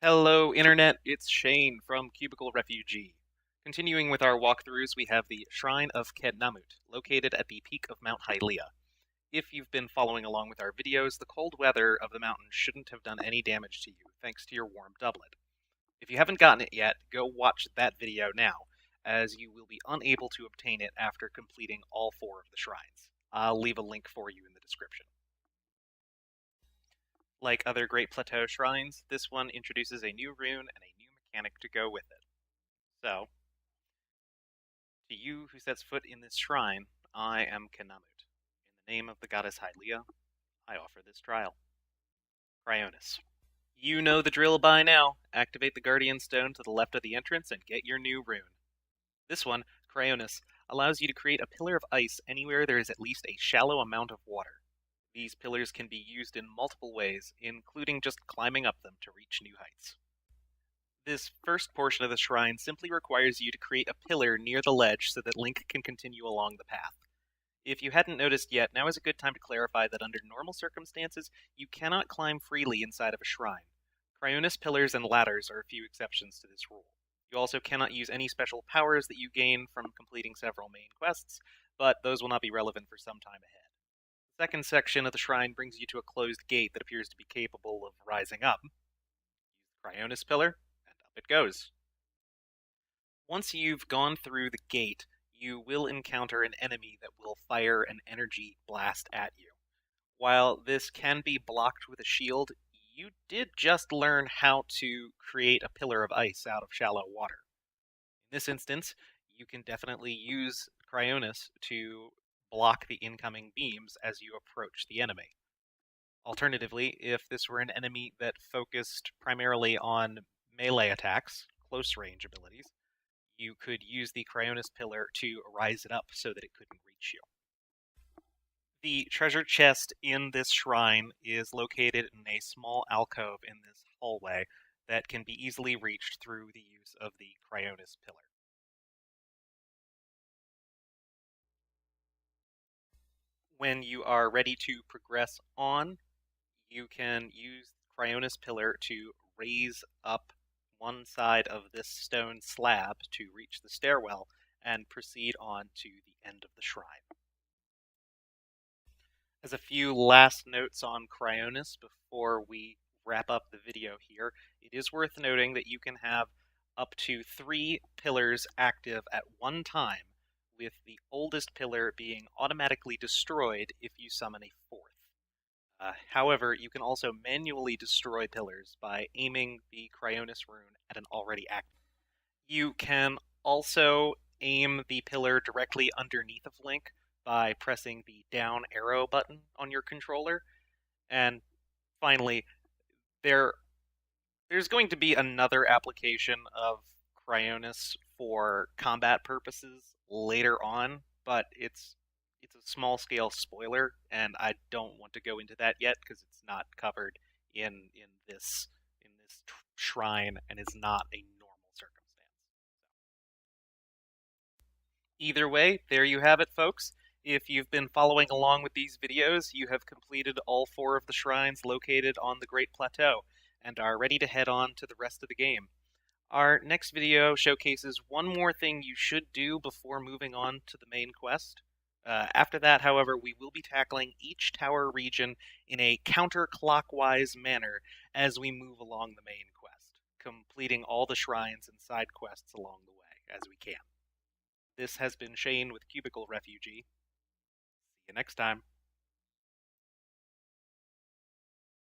Hello, Internet. It's Shane from Cubicle Refugee. Continuing with our walkthroughs, we have the Shrine of Keh Namut, located at the peak of Mount Hylia. If you've been following along with our videos, the cold weather of the mountain shouldn't have done any damage to you, thanks to your Warm Doublet. If you haven't gotten it yet, go watch that video now, as you will be unable to obtain it after completing all 4 of the shrines. I'll leave a link for you in the description. Like other Great Plateau shrines, this one introduces a new rune and a new mechanic to go with it. So, to you who sets foot in this shrine, I am Keh Namut. In the name of the goddess Hylia, I offer this trial. Cryonis. You know the drill by now. Activate the Guardian Stone to the left of the entrance and get your new rune. This one, Cryonis, allows you to create a pillar of ice anywhere there is at least a shallow amount of water. These pillars can be used in multiple ways, including just climbing up them to reach new heights. This first portion of the shrine simply requires you to create a pillar near the ledge so that Link can continue along the path. If you hadn't noticed yet, now is a good time to clarify that under normal circumstances, you cannot climb freely inside of a shrine. Cryonis pillars and ladders are a few exceptions to this rule. You also cannot use any special powers that you gain from completing several main quests, but those will not be relevant for some time ahead. The second section of the shrine brings you to a closed gate that appears to be capable of rising up. Use the Cryonis pillar, and up it goes. Once you've gone through the gate, you will encounter an enemy that will fire an energy blast at you. While this can be blocked with a shield, you did just learn how to create a pillar of ice out of shallow water. In this instance, you can definitely use Cryonis to block the incoming beams as you approach the enemy. Alternatively, if this were an enemy that focused primarily on melee attacks, close range abilities, you could use the Cryonis pillar to rise it up so that it couldn't reach you. The treasure chest in this shrine is located in a small alcove in this hallway that can be easily reached through the use of the Cryonis pillar. When you are ready to progress on, you can use the Cryonis pillar to raise up one side of this stone slab to reach the stairwell and proceed on to the end of the shrine. As a few last notes on Cryonis before we wrap up the video here, it is worth noting that you can have up to 3 pillars active at one time, with the oldest pillar being automatically destroyed if you summon a 4th. However, you can also manually destroy pillars by aiming the Cryonis rune at an already active. You can also aim the pillar directly underneath of Link by pressing the down arrow button on your controller. And finally, there's going to be another application of Cryonis for combat purposes later on, but it's a small scale spoiler, and I don't want to go into that yet because it's not covered in this shrine and is not a normal circumstance. Either way, there you have it, folks. If you've been following along with these videos, you have completed all 4 of the shrines located on the Great Plateau, and are ready to head on to the rest of the game. Our next video showcases one more thing you should do before moving on to the main quest. After that, however, we will be tackling each tower region in a counterclockwise manner as we move along the main quest, completing all the shrines and side quests along the way as we can. This has been Shane with Cubicle Refugee. See you next time.